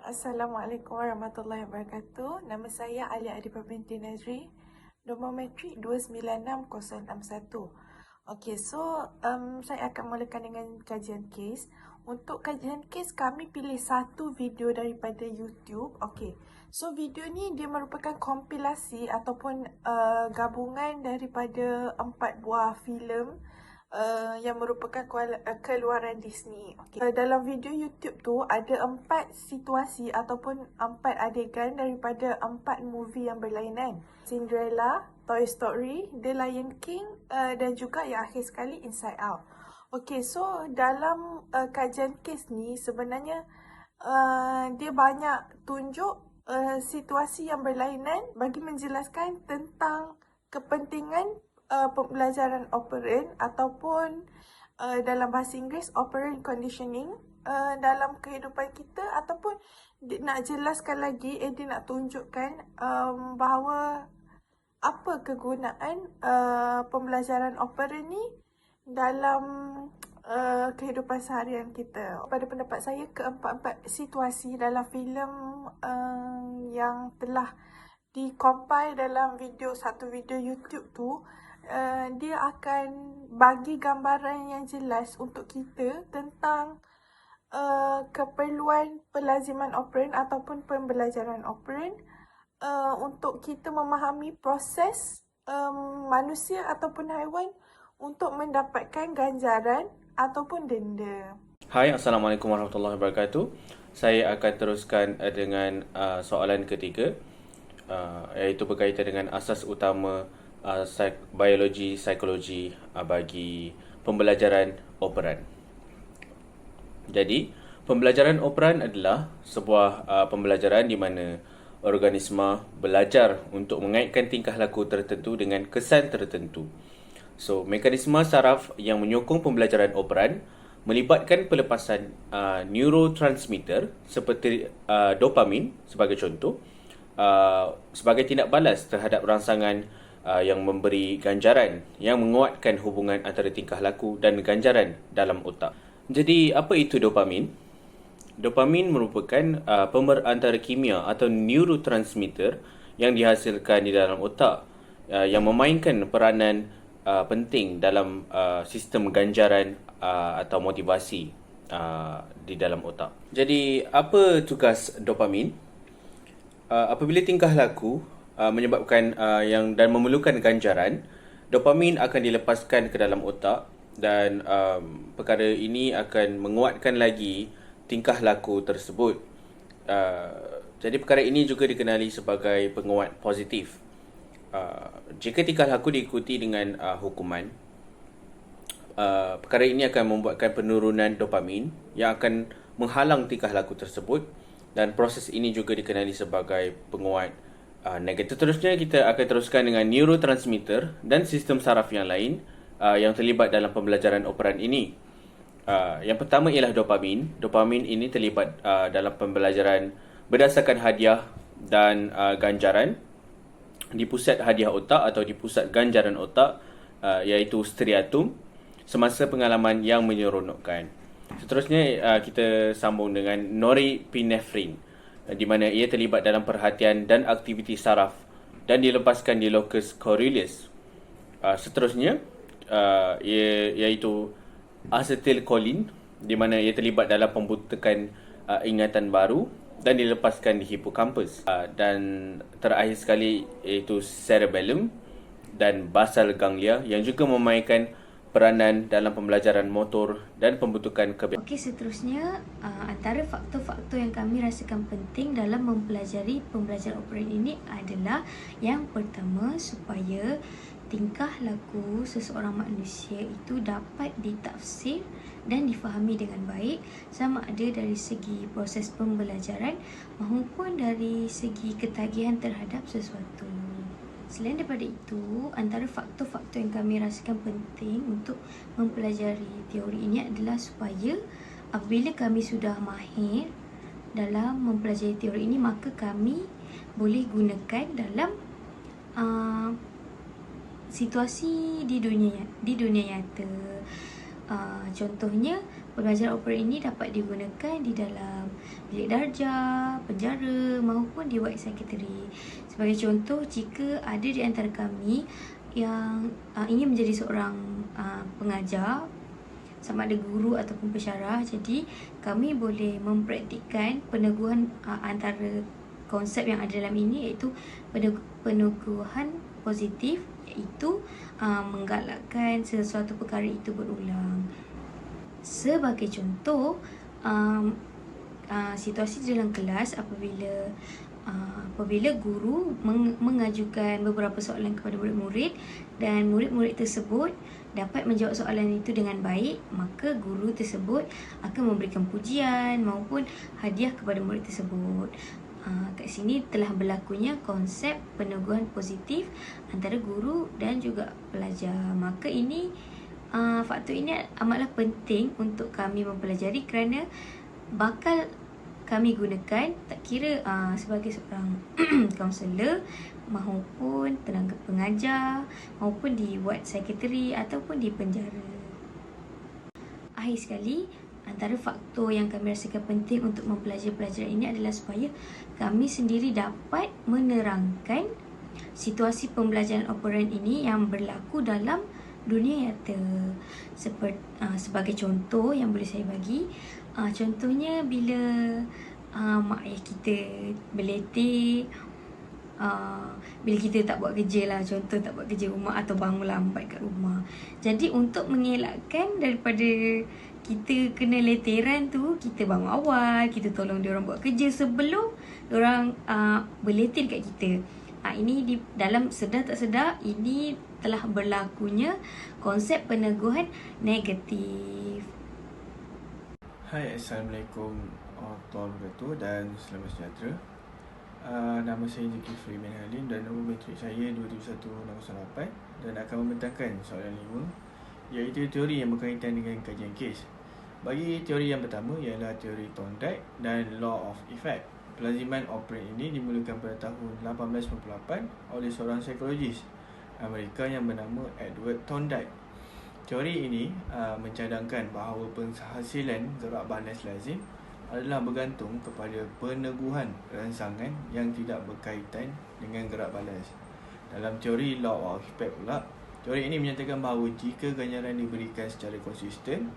Assalamualaikum warahmatullahi wabarakatuh. Nama saya Alia Adibah binti Nazri. Nombor matrik 296061. Okey, saya akan mulakan dengan kajian kes. Untuk kajian kes, kami pilih satu video daripada YouTube. Okey, video ni dia merupakan kompilasi ataupun gabungan daripada 4 buah filem yang merupakan keluaran Disney. Okay. Dalam video YouTube tu ada 4 situasi ataupun 4 adegan daripada 4 movie yang berlainan. Cinderella, Toy Story, The Lion King dan juga yang akhir sekali Inside Out. Okay, dalam kajian kes ni sebenarnya dia banyak tunjuk situasi yang berlainan bagi menjelaskan tentang kepentingan pembelajaran operant ataupun dalam bahasa Inggeris operant conditioning dalam kehidupan kita, ataupun nak jelaskan lagi, dia nak tunjukkan bahawa apa kegunaan pembelajaran operant ni dalam kehidupan seharian kita. Pada pendapat saya, keempat-empat situasi dalam filem yang telah dikompil dalam satu video YouTube tu, dia akan bagi gambaran yang jelas untuk kita tentang keperluan pelaziman operant ataupun pembelajaran operant untuk kita memahami proses manusia ataupun haiwan untuk mendapatkan ganjaran ataupun denda. Hai, Assalamualaikum warahmatullahi wabarakatuh. Saya akan teruskan dengan soalan ketiga, iaitu berkaitan dengan asas utama biologi psikologi bagi pembelajaran operan. Jadi, pembelajaran operan adalah sebuah pembelajaran di mana organisma belajar untuk mengaitkan tingkah laku tertentu dengan kesan tertentu. Mekanisme saraf yang menyokong pembelajaran operan melibatkan pelepasan neurotransmitter seperti dopamin sebagai contoh, sebagai tindak balas terhadap rangsangan yang memberi ganjaran yang menguatkan hubungan antara tingkah laku dan ganjaran dalam otak. Jadi, apa itu dopamin? Dopamin merupakan pemerantara kimia atau neurotransmitter yang dihasilkan di dalam otak yang memainkan peranan penting dalam sistem ganjaran atau motivasi di dalam otak. Jadi, apa tugas dopamin? Apabila tingkah laku menyebabkan dan memerlukan ganjaran, dopamin akan dilepaskan ke dalam otak, dan perkara ini akan menguatkan lagi tingkah laku tersebut. Jadi perkara ini juga dikenali sebagai penguat positif. Jika tingkah laku diikuti dengan hukuman, perkara ini akan membuatkan penurunan dopamin yang akan menghalang tingkah laku tersebut, dan proses ini juga dikenali sebagai penguat negatif. Seterusnya kita akan teruskan dengan neurotransmitter dan sistem saraf yang lain yang terlibat dalam pembelajaran operan ini. Yang pertama ialah dopamin. Dopamin ini terlibat dalam pembelajaran berdasarkan hadiah dan ganjaran di pusat hadiah otak atau di pusat ganjaran otak, iaitu striatum, semasa pengalaman yang menyeronokkan. Seterusnya kita sambung dengan norepinephrine, di mana ia terlibat dalam perhatian dan aktiviti saraf dan dilepaskan di locus coeruleus. Seterusnya iaitu acetylcholine, di mana ia terlibat dalam pembentukan ingatan baru dan dilepaskan di hippocampus. Dan terakhir sekali iaitu cerebellum dan basal ganglia yang juga memainkan peranan dalam pembelajaran motor dan pembentukan kebiasaan. Okey, seterusnya antara faktor-faktor yang kami rasakan penting dalam mempelajari pembelajaran operan ini adalah yang pertama, supaya tingkah laku seseorang manusia itu dapat ditafsir dan difahami dengan baik, sama ada dari segi proses pembelajaran maupun dari segi ketagihan terhadap sesuatu. Selain daripada itu, antara faktor-faktor yang kami rasakan penting untuk mempelajari teori ini adalah supaya apabila kami sudah mahir dalam mempelajari teori ini, maka kami boleh gunakan dalam situasi di dunia nyata. Contohnya, pembelajaran operand ini dapat digunakan di dalam bilik darjah, penjara maupun di ward secretary. Sebagai contoh, jika ada di antara kami yang ingin menjadi seorang pengajar, sama ada guru ataupun pensyarah, jadi kami boleh mempraktikkan peneguhan antara konsep yang ada dalam ini, iaitu peneguhan positif, iaitu menggalakkan sesuatu perkara itu berulang. Sebagai contoh, situasi di dalam kelas apabila guru mengajukan beberapa soalan kepada murid-murid dan murid-murid tersebut dapat menjawab soalan itu dengan baik, maka guru tersebut akan memberikan pujian maupun hadiah kepada murid tersebut. Kat sini telah berlakunya konsep peneguhan positif antara guru dan juga pelajar. Maka faktor ini amatlah penting untuk kami mempelajari kerana bakal kami gunakan tak kira sebagai seorang kaunselor maupun tenaga pengajar maupun di ward secretary ataupun di penjara. Akhir sekali, antara faktor yang kami rasakan penting untuk mempelajari pelajaran ini adalah supaya kami sendiri dapat menerangkan situasi pembelajaran operand ini yang berlaku dalam dunia nyata. Sebagai contoh yang boleh saya bagi, contohnya bila mak ayah kita berletik, bila kita tak buat kerja lah, contoh tak buat kerja rumah atau bangun lambat kat rumah. Jadi untuk mengelakkan daripada kita kena leteran tu, kita bangun awal, kita tolong diorang buat kerja sebelum diorang berletir kat kita. Ini dalam sedar tak sedar, ini telah berlakunya konsep peneguhan negatif. Hai, Assalamualaikum warahmatullahi wabarakatuh dan selamat sejahtera. Nama saya Zulkifli bin Halim dan nombor matrik saya 27168 dan akan membentangkan soalan 5, iaitu teori yang berkaitan dengan kajian kes. Bagi teori yang pertama ialah teori Thorndike dan Law of Effect. Pelaziman operand ini dimulakan pada tahun 1898 oleh seorang psikologis Amerika yang bernama Edward Thorndike. Teori ini mencadangkan bahawa penghasilan gerak balas lazim adalah bergantung kepada peneguhan rangsangan yang tidak berkaitan dengan gerak balas. Dalam teori Law of Effect pula, teori ini menyatakan bahawa jika ganjaran diberikan secara konsisten,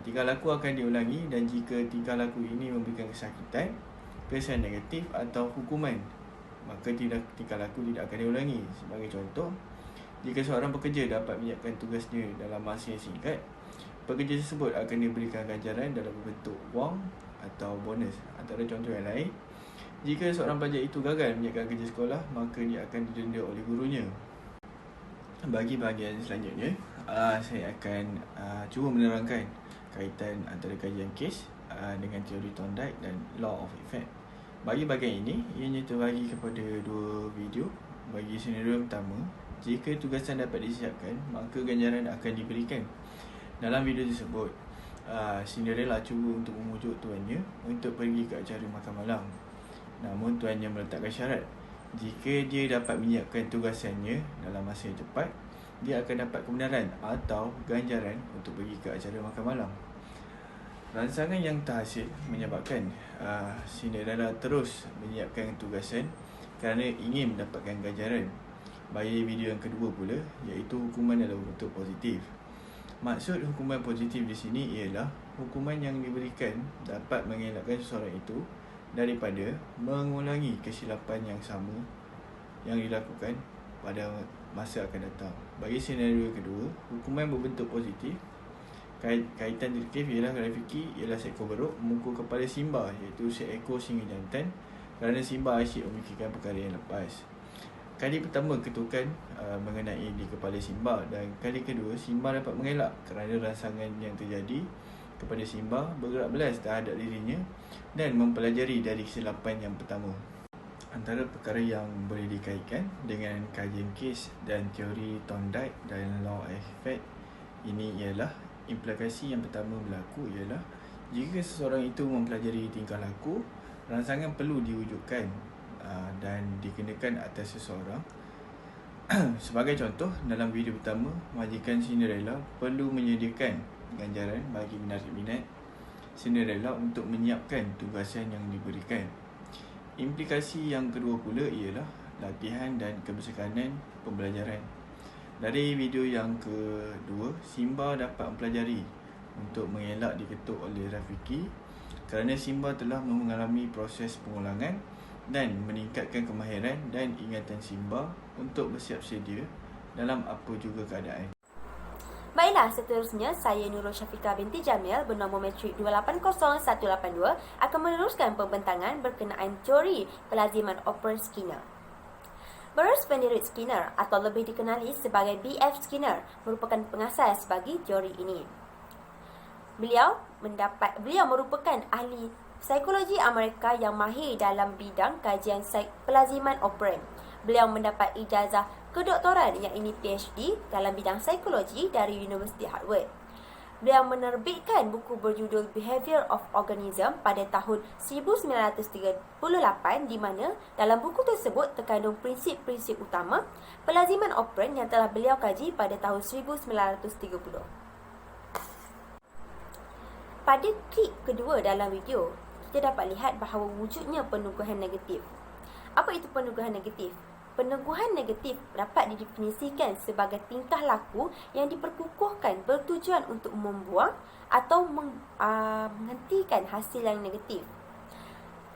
tingkah laku akan diulangi, dan jika tingkah laku ini memberikan kesakitan, kesan negatif atau hukuman, maka tingkah laku tidak akan diulangi. Sebagai contoh, jika seorang pekerja dapat menyiapkan tugasnya dalam masa yang singkat, pekerja tersebut akan diberikan ganjaran dalam bentuk wang atau bonus. Antara contoh yang lain, jika seorang pelajar itu gagal menyiapkan kerja sekolah, maka dia akan didenda oleh gurunya. Bagi bahagian selanjutnya, saya akan cuba menerangkan kaitan antara kajian kes dengan teori Thorndike dan Law of Effect. Bagi bahagian ini, ianya terbahagi kepada dua video. Bagi senario pertama, jika tugasan dapat disiapkan, maka ganjaran akan diberikan. Dalam video tersebut, Cinderella cuba untuk memujuk tuannya untuk pergi ke acara makan malam. Namun tuannya meletakkan syarat, jika dia dapat menyiapkan tugasannya dalam masa yang cepat, dia akan dapat kebenaran atau ganjaran untuk pergi ke acara makan malam. Rangsangan yang terhasil menyebabkan Cinderella terus menyiapkan tugasan kerana ingin mendapatkan ganjaran. Bagi video yang kedua pula, iaitu hukuman dalam bentuk positif. Maksud hukuman positif di sini ialah hukuman yang diberikan dapat mengelakkan seseorang itu daripada mengulangi kesilapan yang sama yang dilakukan pada masa akan datang. Bagi senario kedua, hukuman berbentuk positif, kaitan direktif ialah grafiki ialah seekor beruk memukul kepala Simba, iaitu seekor singa jantan, kerana Simba asyik memikirkan perkara yang lepas. Kali pertama ketukan mengenai di kepala Simba, dan kali kedua Simba dapat mengelak kerana rangsangan yang terjadi kepada Simba bergerak belas terhadap dirinya dan mempelajari dari kesilapan yang pertama. Antara perkara yang boleh dikaitkan dengan kajian kes dan teori Thorndike dan Law of Effect ini ialah implikasi yang pertama berlaku ialah jika seseorang itu mempelajari tingkah laku, rangsangan perlu diwujudkan dan dikenakan atas seseorang. Sebagai contoh, dalam video pertama, majikan Cinderella perlu menyediakan ganjaran bagi peminat Cinderella untuk menyiapkan tugasan yang diberikan. Implikasi yang kedua pula ialah latihan dan kebersekanan pembelajaran. Dari video yang kedua, Simba dapat mempelajari untuk mengelak diketuk oleh Rafiki kerana Simba telah mengalami proses pengulangan dan meningkatkan kemahiran dan ingatan Simba untuk bersiap sedia dalam apa juga keadaan. Baiklah, seterusnya saya Nurul Syafiqah binti Jamil bernombor matrik 280182 akan meneruskan pembentangan berkenaan teori pelaziman operand Skinner. Bruce Frederick Skinner atau lebih dikenali sebagai B.F. Skinner merupakan pengasas bagi teori ini. Beliau merupakan ahli psikologi Amerika yang mahir dalam bidang kajian pelaziman operand. Beliau mendapat ijazah kedoktoran iaitu PhD dalam bidang psikologi dari Universiti Harvard. Beliau menerbitkan buku berjudul Behavior of Organism pada tahun 1938 di mana dalam buku tersebut terkandung prinsip-prinsip utama pelaziman operand yang telah beliau kaji pada tahun 1930. Pada klip kedua dalam video, kita dapat lihat bahawa wujudnya penuduhan negatif. Apa itu penuduhan negatif? Penuduhan negatif dapat didefinisikan sebagai tingkah laku yang diperkukuhkan bertujuan untuk membuang atau menghentikan hasil yang negatif.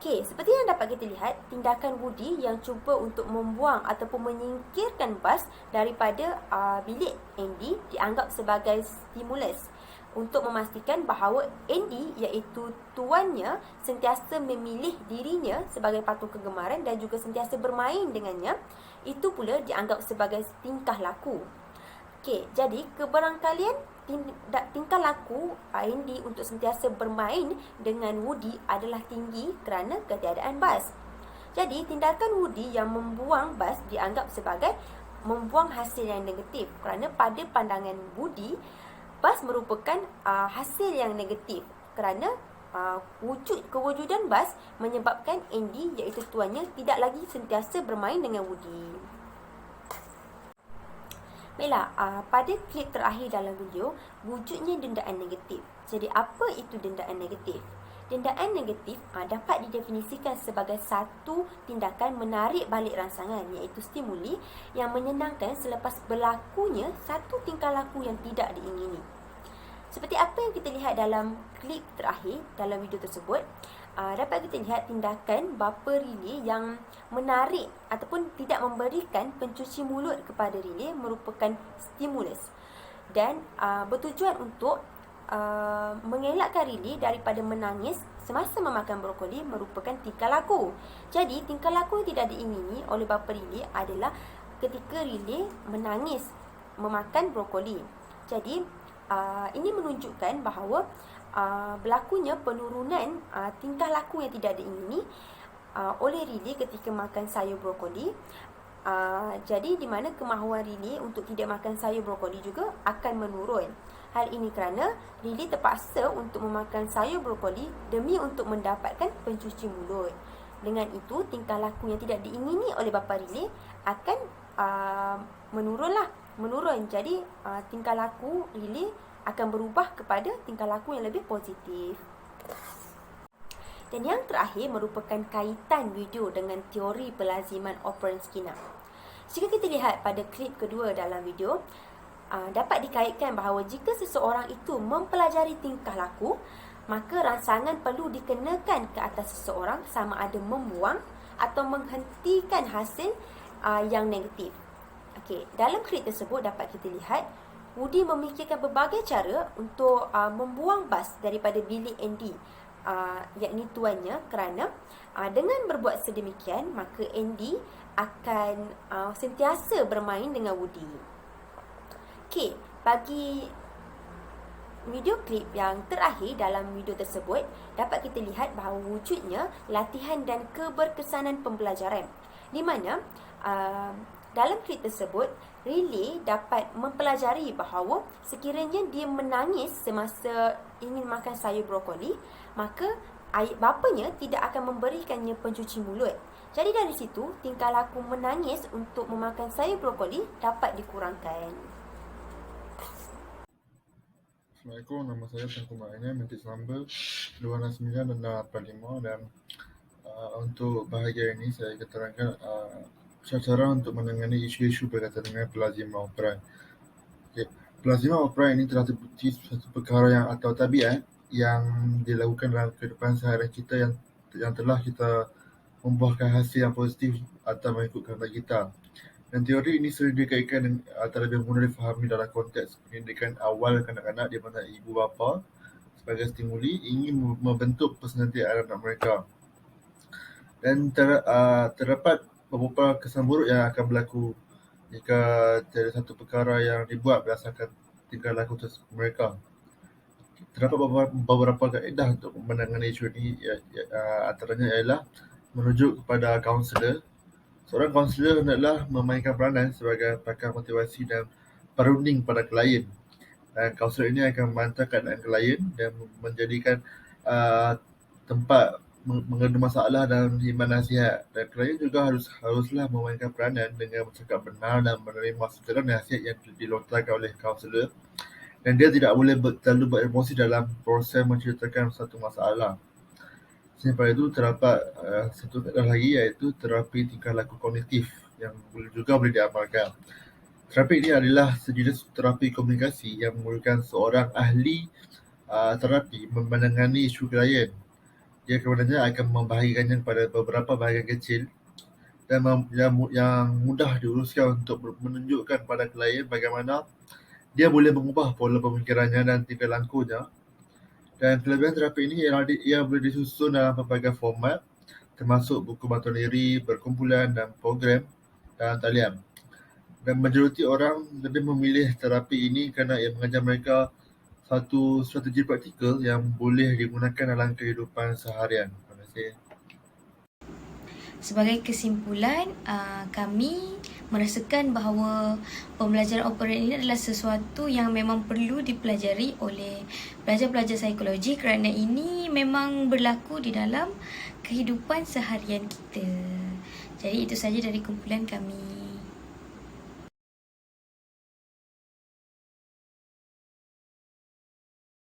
Okey, seperti yang dapat kita lihat, tindakan Woody yang cuba untuk membuang ataupun menyingkirkan Buzz daripada bilik Andy dianggap sebagai stimulus untuk memastikan bahawa Andy iaitu tuannya sentiasa memilih dirinya sebagai patung kegemaran dan juga sentiasa bermain dengannya, itu pula dianggap sebagai tingkah laku. Okey, jadi kebarangkalian tingkah laku Andy untuk sentiasa bermain dengan Woody adalah tinggi kerana ketiadaan Buzz. Jadi tindakan Woody yang membuang Buzz dianggap sebagai membuang hasil yang negatif kerana pada pandangan Woody, Buzz merupakan hasil yang negatif kerana kewujudan Buzz menyebabkan Andy iaitu tuannya tidak lagi sentiasa bermain dengan Woody. Baiklah, pada klip terakhir dalam video, wujudnya dendaan negatif. Jadi apa itu dendaan negatif? Dendaan negatif dapat didefinisikan sebagai satu tindakan menarik balik rangsangan iaitu stimuli yang menyenangkan selepas berlakunya satu tingkah laku yang tidak diingini. Seperti apa yang kita lihat dalam klip terakhir dalam video tersebut, dapat kita lihat tindakan bapa Riley yang menarik ataupun tidak memberikan pencuci mulut kepada Riley merupakan stimulus dan bertujuan untuk mengelakkan Riley daripada menangis semasa memakan brokoli merupakan tingkah laku. Jadi tingkah laku yang tidak diingini oleh bapa Riley adalah ketika Riley menangis memakan brokoli. Jadi ini menunjukkan bahawa berlakunya penurunan tingkah laku yang tidak diingini oleh Riley ketika makan sayur brokoli. Jadi di mana kemahuan Riley untuk tidak makan sayur brokoli juga akan menurun. Hal ini kerana Riley terpaksa untuk memakan sayur brokoli demi untuk mendapatkan pencuci mulut. Dengan itu, tingkah laku yang tidak diingini oleh bapa Riley akan menurun. Jadi tingkah laku Riley akan berubah kepada tingkah laku yang lebih positif. Dan yang terakhir merupakan kaitan video dengan teori pelaziman operand Skinner. Jika kita lihat pada klip kedua dalam video, dapat dikaitkan bahawa jika seseorang itu mempelajari tingkah laku, maka rangsangan perlu dikenakan ke atas seseorang sama ada membuang atau menghentikan hasil yang negatif. Okey, dalam klip tersebut dapat kita lihat Woody memikirkan berbagai cara untuk membuang Buzz daripada bilik Andy, yakni tuannya, kerana dengan berbuat sedemikian maka Andy akan sentiasa bermain dengan Woody. Okey, bagi video klip yang terakhir dalam video tersebut dapat kita lihat bahawa wujudnya latihan dan keberkesanan pembelajaran, di mana dalam klip tersebut Riley dapat mempelajari bahawa sekiranya dia menangis semasa ingin makan sayur brokoli, maka bapanya tidak akan memberikannya pencuci mulut. Jadi dari situ, tingkah laku menangis untuk memakan sayur brokoli dapat dikurangkan. Assalamualaikum, nama saya Tengku Ma'anya, mintik number 269 dan 85 dan untuk bahagian ini saya keterangkan cara untuk menangani isu-isu berkaitan dengan pelazimah operan. Okay. Pelazimah operan ini telah terbukti satu perkara yang atau tabiat yang dilakukan dalam kehidupan seharian kita yang telah kita membuahkan hasil yang positif atau mengikut kehendak kita. Dan teori ini sering dikaitkan atau lebih mudah difahami dalam konteks pendidikan awal kanak-kanak di mana ibu bapa sebagai stimuli ingin membentuk personaliti anak mereka. Dan terdapat beberapa kesan buruk yang akan berlaku jika ada satu perkara yang dibuat berdasarkan tingkah laku mereka. Terdapat beberapa kaedah untuk menangani isu ini, antaranya ialah merujuk kepada kaunselor. Seorang kaunselor hendaklah memainkan peranan sebagai pakar motivasi dan perunding pada klien. Dan kaunselor ini akan memantau keadaan klien dan menjadikan tempat mengenai masalah dan himbauan nasihat. Dan klien juga haruslah memainkan peranan dengan bercakap benar dan menerima segala nasihat yang dilontarkan oleh kaunselor. Dan dia tidak boleh terlalu beremosi dalam proses menceritakan satu masalah. Selain itu, terdapat satu kaedah lagi iaitu terapi tingkah laku kognitif yang juga boleh diamalkan. Terapi ini adalah sejenis terapi komunikasi yang memerlukan seorang ahli terapi menangani isu klien. Dia kemudiannya akan membahagikannya kepada beberapa bahagian kecil dan yang mudah diuruskan untuk menunjukkan pada klien bagaimana dia boleh mengubah pola pemikirannya dan tingkah lakunya. Dan kelebihan terapi ini ialah ia boleh disusun dalam pelbagai format termasuk buku bantuan diri, berkumpulan dan program dan talian. Dan majoriti orang lebih memilih terapi ini kerana ia mengajar mereka satu strategi praktikal yang boleh digunakan dalam kehidupan seharian. Terima kasih. Sebagai kesimpulan, kami merasakan bahawa pembelajaran operan ini adalah sesuatu yang memang perlu dipelajari oleh pelajar-pelajar psikologi kerana ini memang berlaku di dalam kehidupan seharian kita. Jadi itu saja dari kumpulan kami.